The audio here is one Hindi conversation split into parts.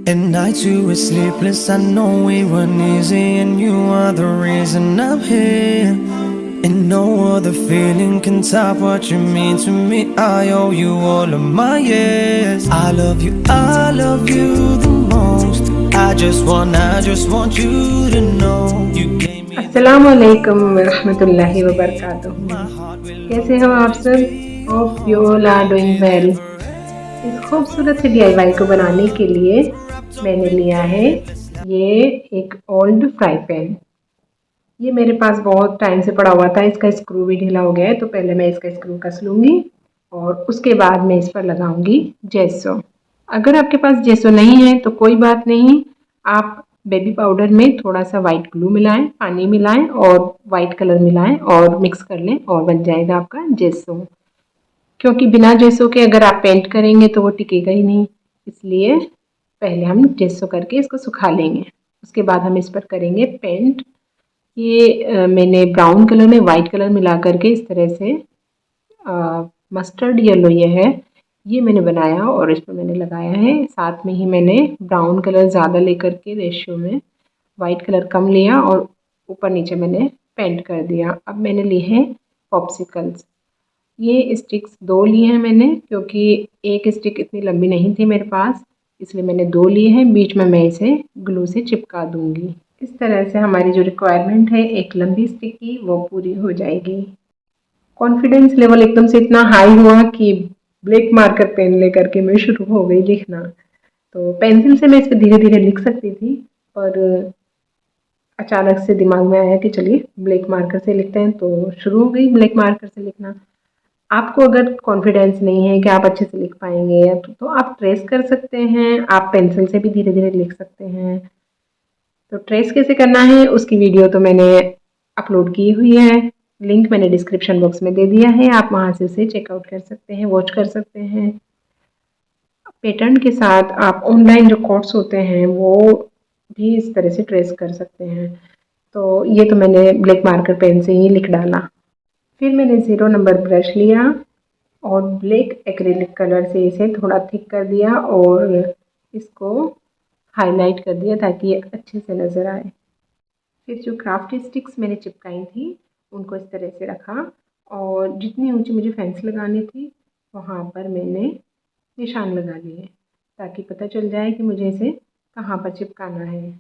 At nights we were sleepless, I know we weren't easy, and you are the reason I'm here. And no other feeling can top what you mean to me. I owe you all of my years. I love you the most. I just want you to know you gave me the अस्सलाम वालेकुम रहमतुल्लाहि व बरकातुहू। my heart will कैसे हो आप always सब? be hope you for all are you doing and well. ever. इस खूबसूरत से डीआईवाई को बनाने के लिए मैंने लिया है ये एक ओल्ड फ्राई पैन। ये मेरे पास बहुत टाइम से पड़ा हुआ था, इसका स्क्रू भी ढीला हो गया है, तो पहले मैं इसका स्क्रू कस लूँगी और उसके बाद मैं इस पर लगाऊंगी जेसो। अगर आपके पास जेसो नहीं है तो कोई बात नहीं, आप बेबी पाउडर में थोड़ा सा वाइट ग्लू मिलाएं, पानी मिलाएं और वाइट कलर मिलाएं और मिक्स कर लें और बन जाएगा आपका जेसो। क्योंकि बिना जेसो के अगर आप पेंट करेंगे तो वो टिकेगा ही नहीं, इसलिए पहले हम जेसो करके इसको सुखा लेंगे, उसके बाद हम इस पर करेंगे पेंट। ये मैंने ब्राउन कलर में वाइट कलर मिला करके इस तरह से मस्टर्ड येलो ये मैंने बनाया और इस पर मैंने लगाया है। साथ में ही मैंने ब्राउन कलर ज़्यादा लेकर के रेशियो में वाइट कलर कम लिया और ऊपर नीचे मैंने पेंट कर दिया। अब मैंने लिए हैं पॉप्सिकल्स। ये स्टिक्स 2 लिए हैं मैंने, क्योंकि एक स्टिक इतनी लंबी नहीं थी मेरे पास, इसलिए मैंने 2 लिए हैं। बीच में मैं इसे ग्लू से चिपका दूँगी। इस तरह से हमारी जो रिक्वायरमेंट है एक लंबी स्टिक की, वो पूरी हो जाएगी। कॉन्फिडेंस लेवल एकदम से इतना हाई हुआ कि ब्लैक मार्कर पेन लेकर के मैं शुरू हो गई लिखना। तो पेंसिल से मैं इस पे धीरे-धीरे लिख सकती थी, पर अचानक से दिमाग में आया कि चलिए ब्लैक मार्कर से लिखते हैं, तो शुरू हो गई ब्लैक मार्कर से लिखना। आपको अगर कॉन्फिडेंस नहीं है कि आप अच्छे से लिख पाएँगे या तो आप ट्रेस कर सकते हैं, आप पेंसिल से भी धीरे-धीरे लिख सकते हैं। तो ट्रेस कैसे करना है उसकी वीडियो तो मैंने अपलोड की हुई है, लिंक मैंने डिस्क्रिप्शन बॉक्स में दे दिया है, आप वहाँ से उसे चेकआउट कर सकते हैं, वॉच कर सकते हैं। पैटर्न के साथ आप ऑनलाइन जो कोट्स होते हैं वो भी इस तरह से ट्रेस कर सकते हैं। तो ये तो मैंने ब्लैक मार्कर पेन से ही लिख डाला। फिर मैंने 0 नंबर ब्रश लिया और ब्लैक एक्रिलिक कलर से इसे थोड़ा थिक कर दिया और इसको हाईलाइट कर दिया ताकि ये अच्छे से नज़र आए। फिर जो क्राफ्ट स्टिक्स मैंने चिपकाई थी उनको इस तरह से रखा और जितनी ऊंची मुझे फैंस लगानी थी वहाँ पर मैंने निशान लगा लिए, ताकि पता चल जाए कि मुझे इसे कहाँ पर चिपकाना है।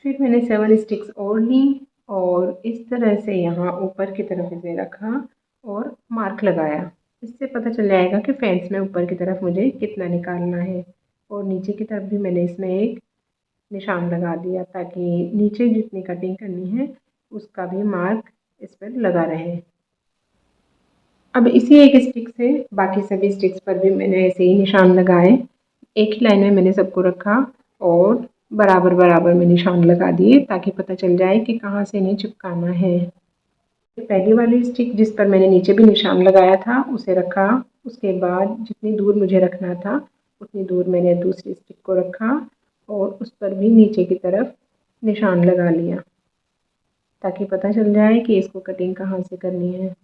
फिर मैंने 7 स्टिक्स और ली और इस तरह से यहाँ ऊपर की तरफ इसे रखा और मार्क लगाया। इससे पता चल जाएगा कि फैंस में ऊपर की तरफ मुझे कितना निकालना है। और नीचे की तरफ भी मैंने इसमें एक निशान लगा दिया, ताकि नीचे जितनी कटिंग करनी है उसका भी मार्क इस पर लगा रहे। अब इसी एक स्टिक से बाकी सभी स्टिक्स पर भी मैंने ऐसे ही निशान लगाए। एक ही लाइन में मैंने सबको रखा और बराबर बराबर में निशान लगा दिए, ताकि पता चल जाए कि कहाँ से इन्हें चिपकाना है। पहली वाली स्टिक जिस पर मैंने नीचे भी निशान लगाया था उसे रखा, उसके बाद जितनी दूर मुझे रखना था उतनी दूर मैंने दूसरी स्टिक को रखा और उस पर भी नीचे की तरफ निशान लगा लिया, ताकि पता चल जाए कि इसको कटिंग कहाँ से करनी है।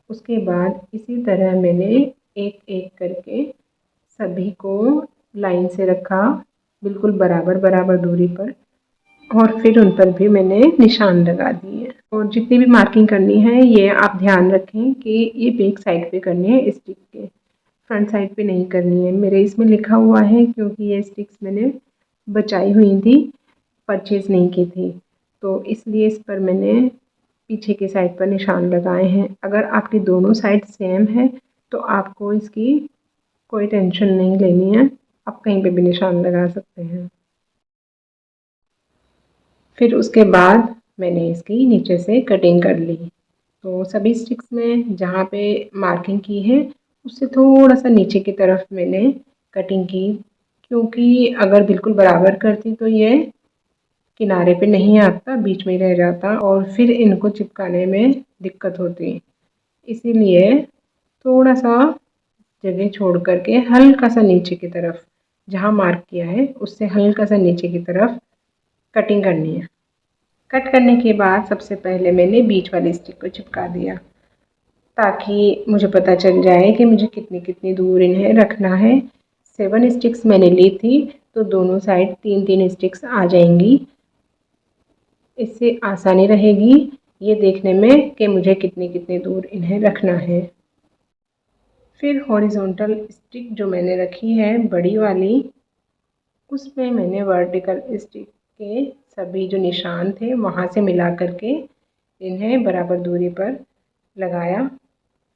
उसके बाद इसी तरह मैंने एक एक करके सभी को लाइन से रखा, बिल्कुल बराबर बराबर दूरी पर, और फिर उन पर भी मैंने निशान लगा दिए। और जितनी भी मार्किंग करनी है ये आप ध्यान रखें कि ये बैक साइड पे करनी है स्टिक के, फ्रंट साइड पे नहीं करनी है। मेरे इसमें लिखा हुआ है क्योंकि ये स्टिक्स मैंने बचाई हुई थी, परचेज़ नहीं की थी, तो इसलिए इस पर मैंने पीछे की साइड पर निशान लगाए हैं। अगर आपकी दोनों साइड सेम है तो आपको इसकी कोई टेंशन नहीं लेनी है, आप कहीं पे भी निशान लगा सकते हैं। फिर उसके बाद मैंने इसकी नीचे से कटिंग कर ली। तो सभी स्टिक्स में जहाँ पे मार्किंग की है उससे थोड़ा सा नीचे की तरफ मैंने कटिंग की, क्योंकि अगर बिल्कुल बराबर करती तो ये किनारे पे नहीं आता, बीच में ही रह जाता और फिर इनको चिपकाने में दिक्कत होती। इसीलिए थोड़ा सा जगह छोड़ करके हल्का सा नीचे की तरफ जहाँ मार्क किया है उससे हल्का सा नीचे की तरफ कटिंग करनी है। कट करने के बाद सबसे पहले मैंने बीच वाली स्टिक को चिपका दिया, ताकि मुझे पता चल जाए कि मुझे कितनी कितनी दूर इन्हें रखना है। 7 स्टिक्स मैंने ली थी तो दोनों साइड 3-3 स्टिक्स आ जाएंगी। इससे आसानी रहेगी ये देखने में कि मुझे कितने कितने दूर इन्हें रखना है। फिर हॉरिजॉन्टल स्टिक जो मैंने रखी है बड़ी वाली, उसमें मैंने वर्टिकल स्टिक के सभी जो निशान थे वहाँ से मिला करके इन्हें बराबर दूरी पर लगाया।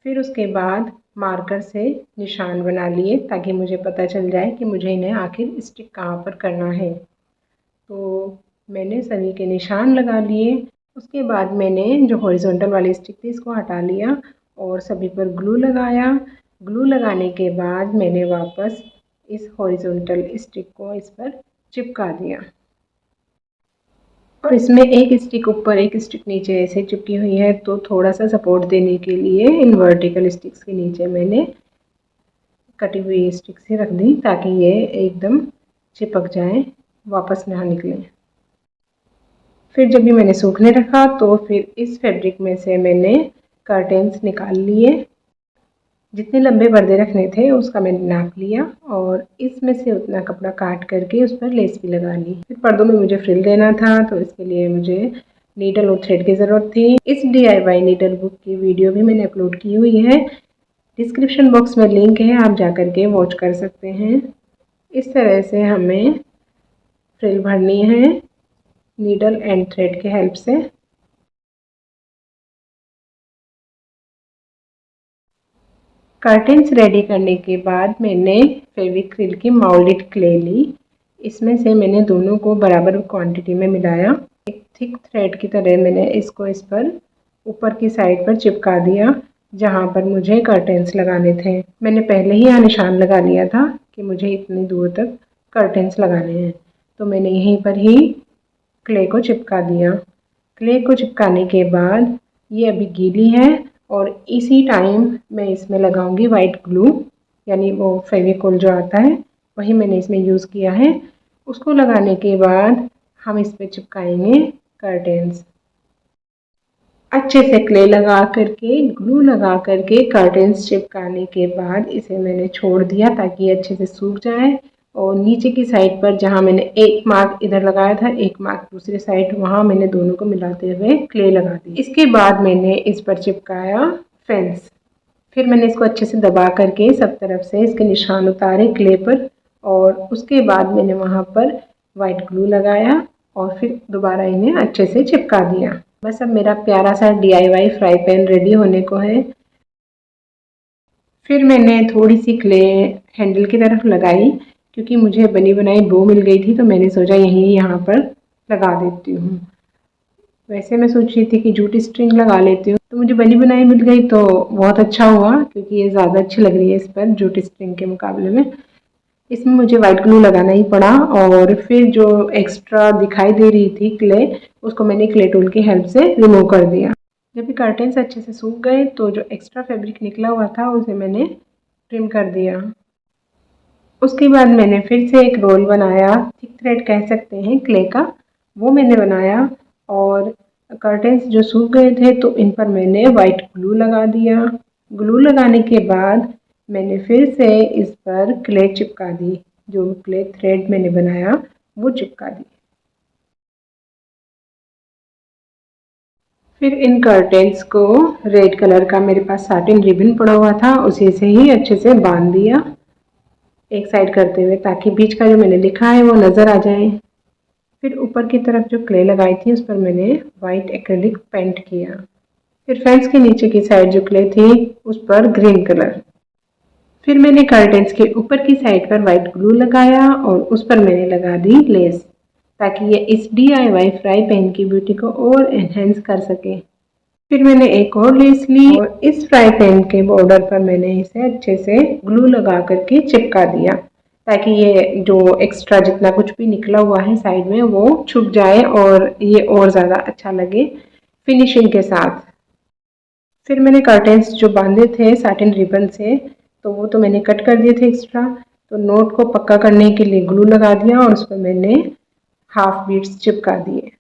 फिर उसके बाद मार्कर से निशान बना लिए ताकि मुझे पता चल जाए कि मुझे इन्हें आखिर स्टिक कहाँ पर करना है। तो मैंने सभी के निशान लगा लिए। उसके बाद मैंने जो हॉरिजॉन्टल वाली स्टिक थी इसको हटा लिया और सभी पर ग्लू लगाया। ग्लू लगाने के बाद मैंने वापस इस हॉरिजॉन्टल स्टिक को इस पर चिपका दिया और इसमें एक स्टिक ऊपर एक स्टिक नीचे ऐसे चिपकी हुई है, तो थोड़ा सा सपोर्ट देने के लिए इन वर्टिकल स्टिक्स के नीचे मैंने कटी हुई स्टिक से रख दी ताकि ये एकदम चिपक जाए, वापस ना निकले। फिर जब भी मैंने सूखने रखा तो फिर इस फैब्रिक में से मैंने कर्टेन्स निकाल लिए। जितने लंबे पर्दे रखने थे उसका मैंने नाप लिया और इसमें से उतना कपड़ा काट करके उस पर लेस भी लगा ली। फिर पर्दों में मुझे फ्रिल देना था तो इसके लिए मुझे नीडल और थ्रेड की ज़रूरत थी। इस DIY नीडल बुक की वीडियो भी मैंने अपलोड की हुई है, डिस्क्रिप्शन बॉक्स में लिंक है, आप जा कर के वॉच कर सकते हैं। इस तरह से हमें फ्रिल भरनी है नीडल एंड थ्रेड के हेल्प से। कर्टेन्स रेडी करने के बाद मैंने फेविक्रिल की माउल्डेड क्ले ली। इसमें से मैंने दोनों को बराबर क्वांटिटी में मिलाया। एक थिक थ्रेड की तरह मैंने इसको इस पर ऊपर की साइड पर चिपका दिया जहाँ पर मुझे कर्टेन्स लगाने थे। मैंने पहले ही यहाँ निशान लगा लिया था कि मुझे इतनी दूर तक कर्टेन्स लगाने हैं, तो मैंने यहीं पर ही क्ले को चिपका दिया। क्ले को चिपकाने के बाद ये अभी गीली है और इसी टाइम मैं इसमें लगाऊंगी वाइट ग्लू, यानी वो फेविकोल जो आता है वही मैंने इसमें यूज़ किया है। उसको लगाने के बाद हम इस पर चिपकाएंगे कर्टेन्स। अच्छे से क्ले लगा करके ग्लू लगा करके कर्टेन्स चिपकाने के बाद इसे मैंने छोड़ दिया ताकि ये अच्छे से सूख जाए। और नीचे की साइड पर जहाँ मैंने एक मार्क इधर लगाया था, एक मार्क दूसरी साइड, वहाँ मैंने दोनों को मिलाते हुए क्ले लगा दी। इसके बाद मैंने इस पर चिपकाया फेंस। फिर मैंने इसको अच्छे से दबा करके सब तरफ से इसके निशान उतारे क्ले पर और उसके बाद मैंने वहाँ पर वाइट ग्लू लगाया और फिर दोबारा इन्हें अच्छे से चिपका दिया। बस अब मेरा प्यारा सा DIY फ्राई पैन रेडी होने को है। फिर मैंने थोड़ी सी क्ले हैंडल की तरफ लगाई क्योंकि मुझे बनी बनाई बो मिल गई थी, तो मैंने सोचा यहीं यहाँ पर लगा देती हूँ। वैसे मैं सोच रही थी कि जूट स्ट्रिंग लगा लेती हूँ, तो मुझे बनी बनाई मिल गई तो बहुत अच्छा हुआ क्योंकि ये ज़्यादा अच्छी लग रही है इस पर जूट स्ट्रिंग के मुकाबले में। इसमें मुझे वाइट ग्लू लगाना ही पड़ा और फिर जो एक्स्ट्रा दिखाई दे रही थी क्ले, उसको मैंने क्ले टूल की हेल्प से रिमूव कर दिया। जब भी कर्टेन्स अच्छे से सूख गए तो जो एक्स्ट्रा फैब्रिक निकला हुआ था उसे मैंने ट्रिम कर दिया। उसके बाद मैंने फिर से एक रोल बनाया, थिक थ्रेड कह सकते हैं क्ले का, वो मैंने बनाया और कर्टेन्स जो सूख गए थे तो इन पर मैंने वाइट ग्लू लगा दिया। ग्लू लगाने के बाद मैंने फिर से इस पर क्ले चिपका दी, जो क्ले थ्रेड मैंने बनाया वो चिपका दी। फिर इन कर्टेन्स को रेड कलर का मेरे पास साटिन रिबन पड़ा हुआ था, उसी से ही अच्छे से बांध दिया एक साइड करते हुए ताकि बीच का जो मैंने लिखा है वो नज़र आ जाए। फिर ऊपर की तरफ जो क्ले लगाई थी उस पर मैंने वाइट एक्रेलिक पेंट किया। फिर फेंस के नीचे की साइड जो क्ले थी उस पर ग्रीन कलर। फिर मैंने कर्टेन्स के ऊपर की साइड पर वाइट ग्लू लगाया और उस पर मैंने लगा दी लेस ताकि ये इस DIY फ्राई पैन की ब्यूटी को और एनहेंस कर सके। फिर मैंने एक और लेस ली और इस फ्राई पैन के बॉर्डर पर मैंने इसे अच्छे से ग्लू लगा करके चिपका दिया ताकि ये जो एक्स्ट्रा जितना कुछ भी निकला हुआ है साइड में वो छुप जाए और ये और ज़्यादा अच्छा लगे फिनिशिंग के साथ। फिर मैंने कर्टेन्स जो बांधे थे साटिन रिबन से तो वो तो मैंने कट कर दिए थे एक्स्ट्रा, तो नोट को पक्का करने के लिए ग्लू लगा दिया और उस पर मैंने हाफ बीट्स चिपका दिए।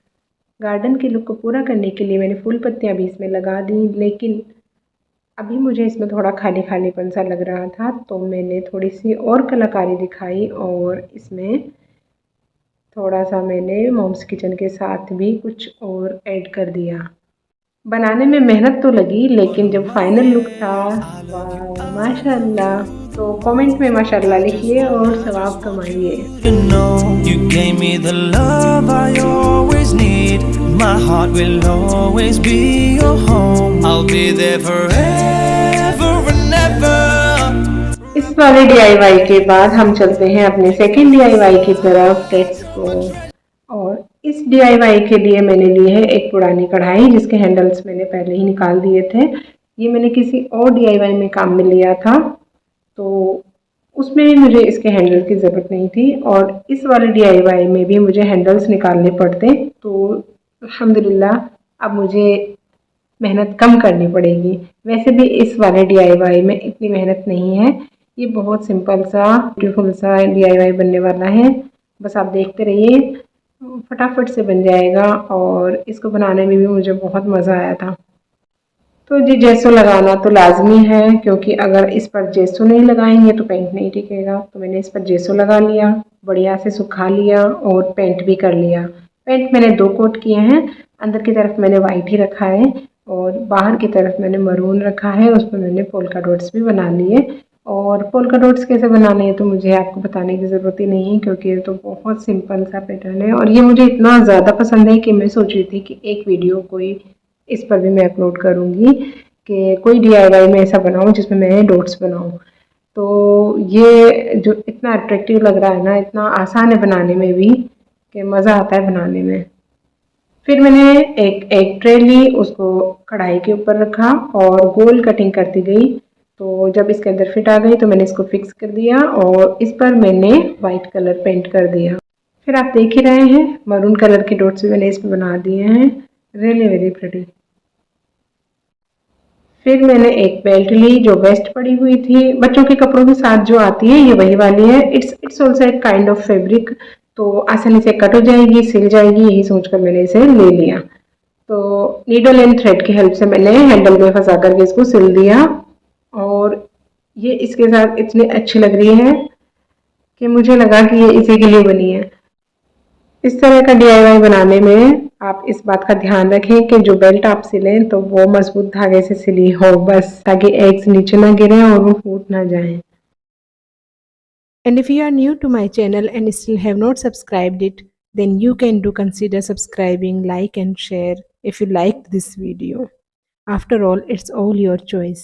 गार्डन के लुक को पूरा करने के लिए मैंने फूल पत्तियाँ भी इसमें लगा दी, लेकिन अभी मुझे इसमें थोड़ा खाली खालीपन सा लग रहा था तो मैंने थोड़ी सी और कलाकारी दिखाई और इसमें थोड़ा सा मैंने मॉम्स किचन के साथ भी कुछ और ऐड कर दिया। बनाने में मेहनत तो लगी, लेकिन जब फाइनल लुक था, वाह माशाल्लाह। तो कमेंट में माशाल्लाह लिखिए और सवाब कमाइए। You know, you gave me the love I always need. My heart will always be your home. I'll be there forever and ever. इस वाले DIY के बाद हम चलते हैं अपने सेकंड DIY की तरफ। Let's go. और इस DIY के लिए मैंने ली है एक पुरानी कढ़ाई, जिसके हैंडल्स मैंने पहले ही निकाल दिए थे। ये मैंने किसी और DIY में काम में लिया था, तो उसमें भी मुझे इसके हैंडल की ज़रूरत नहीं थी, और इस वाले DIY में भी मुझे हैंडल्स निकालने पड़ते। तो अल्हम्दुलिल्लाह अब मुझे मेहनत कम करनी पड़ेगी। वैसे भी इस वाले DIY में इतनी मेहनत नहीं है, ये बहुत सिंपल सा ब्यूटीफुल सा DIY बनने वाला है। बस आप देखते रहिए, फटाफट से बन जाएगा, और इसको बनाने में भी मुझे बहुत मज़ा आया था। तो जी जेसो लगाना तो लाजमी है, क्योंकि अगर इस पर जेसो नहीं लगाएंगे तो पेंट नहीं टिकेगा। तो मैंने इस पर जेसो लगा लिया, बढ़िया से सुखा लिया और पेंट भी कर लिया। पेंट मैंने 2 कोट किए हैं। अंदर की तरफ मैंने वाइट ही रखा है और बाहर की तरफ मैंने मरून रखा है। उस पर मैंने पोल्का डॉट्स भी बना लिए। और पोल्का डॉट्स कैसे बनाने हैं तो मुझे आपको बताने की ज़रूरत ही नहीं है, क्योंकि ये तो बहुत सिंपल सा पैटर्न है, और ये मुझे इतना ज़्यादा पसंद है कि मैं सोच रही थी कि एक वीडियो कोई इस पर भी मैं अपलोड करूँगी कि कोई DIY में ऐसा बनाऊँ जिसमें मैं डॉट्स बनाऊँ। तो ये जो इतना अट्रैक्टिव लग रहा है ना, इतना आसान है बनाने में भी कि मज़ा आता है बनाने में। फिर मैंने एक ट्रे ली, उसको कढ़ाई के ऊपर रखा और गोल कटिंग करती गई। तो जब इसके अंदर फिट आ गई तो मैंने इसको फिक्स कर दिया, और इस पर मैंने वाइट कलर पेंट कर दिया। फिर आप देख ही रहे हैं, मरून कलर के डॉट्स भी मैंने इस पर बना दिए हैं। Really very pretty. फिर मैंने एक बेल्ट ली जो वेस्ट पड़ी हुई थी, बच्चों के कपड़ों के साथ जो आती है, ये वही वाली है। इट्स ऑल्सो एक काइंड ऑफ फैब्रिक, तो आसानी से कट हो जाएगी, सिल जाएगी, यही सोचकर मैंने इसे ले लिया। तो नीडल एंड थ्रेड की हेल्प से मैंने हैंडल में फंसा करके इसको सिल दिया, और ये इसके साथ इतनी अच्छी लग रही है कि मुझे लगा कि ये इसी के लिए बनी है। इस तरह का DIY बनाने में आप इस बात का ध्यान रखें कि जो बेल्ट आप सिलें तो वो मजबूत धागे से सिली हो, बस, ताकि एग्स नीचे ना गिरें और वो फूट ना जाएं। And if you are new to my channel and still have not subscribed it, then you can do consider subscribing, like and share if you liked this video. After all, it's all your choice.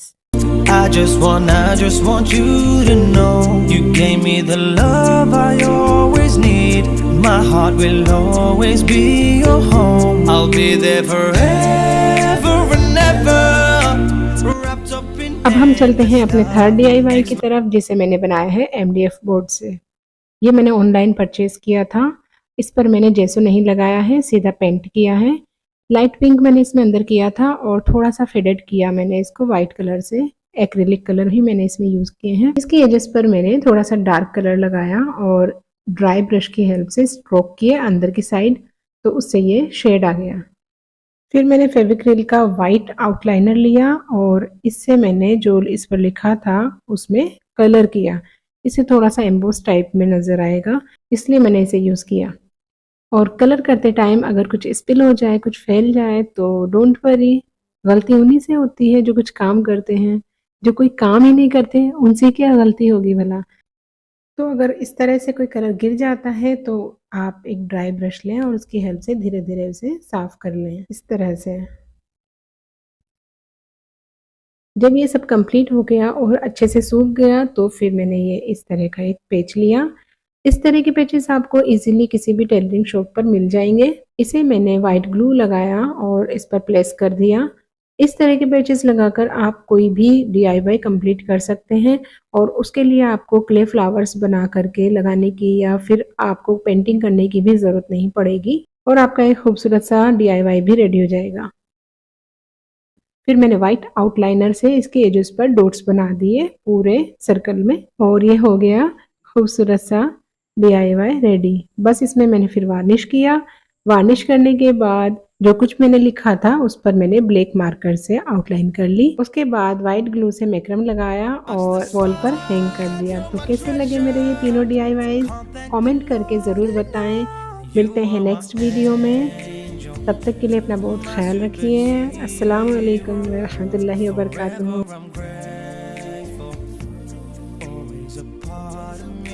I just want you to know you gave me the love I always need. My heart will always be your home. I'll be there forever and ever. Wrapped up in अब हम चलते हैं अपने थर्ड DIY की तरफ, जिसे मैंने बनाया है MDF बोर्ड से। ये मैंने ऑनलाइन परचेज किया था। इस पर मैंने जेसो नहीं लगाया है, सीधा पेंट किया है। लाइट पिंक मैंने इसमें अंदर किया था, और थोड़ा सा फेडेड किया मैंने इसको वाइट कलर से। एक्रिलिक कलर ही मैंने इसमें यूज़ किए हैं। इसके एजेस पर मैंने थोड़ा सा डार्क कलर लगाया और ड्राई ब्रश की हेल्प से स्ट्रोक किए अंदर की साइड, तो उससे ये शेड आ गया। फिर मैंने फेविक्रिल का वाइट आउटलाइनर लिया, और इससे मैंने जो इस पर लिखा था उसमें कलर किया। इसे थोड़ा सा एम्बोस टाइप में नज़र आएगा, इसलिए मैंने इसे यूज़ किया। और कलर करते टाइम अगर कुछ स्पिल हो जाए, कुछ फैल जाए, तो डोंट वरी, गलती उन्हीं से होती है जो कुछ काम करते हैं। जो कोई काम ही नहीं करते उनसे क्या गलती होगी भला। तो अगर इस तरह से कोई कलर गिर जाता है तो आप एक ड्राई ब्रश लें और उसकी हेल्प से धीरे धीरे उसे साफ कर लें, इस तरह से। जब ये सब कंप्लीट हो गया और अच्छे से सूख गया, तो फिर मैंने ये इस तरह का एक पेच लिया। इस तरह के पेचेस आपको इजीली किसी भी टेलरिंग शॉप पर मिल जाएंगे। इसे मैंने वाइट ग्लू लगाया और इस पर प्लेस कर दिया। इस तरह के पेचेस लगाकर आप कोई भी DIY कंप्लीट कर सकते हैं, और उसके लिए आपको क्ले फ्लावर्स बना करके लगाने की या फिर आपको पेंटिंग करने की भी ज़रूरत नहीं पड़ेगी, और आपका एक खूबसूरत सा DIY भी रेडी हो जाएगा। फिर मैंने वाइट आउटलाइनर से इसके एजेस पर डॉट्स बना दिए पूरे सर्कल में, और ये हो गया खूबसूरत सा DIY रेडी। बस इसमें मैंने फिर वार्निश किया। वार्निश करने के बाद जो कुछ मैंने लिखा था उस पर मैंने ब्लैक मार्कर से आउटलाइन कर ली। उसके बाद वाइट ग्लू से मैक्रम लगाया और वॉल पर हैंग कर दिया। तो कैसे लगे मेरे ये तीनों DIYs, कमेंट करके ज़रूर बताएं। मिलते हैं नेक्स्ट वीडियो में, तब तक के लिए अपना बहुत ख्याल रखिए। अस्सलाम वालेकुम व रहमतुल्लाहि व बरकातुहू। Whenever I'm grateful, always a part of me.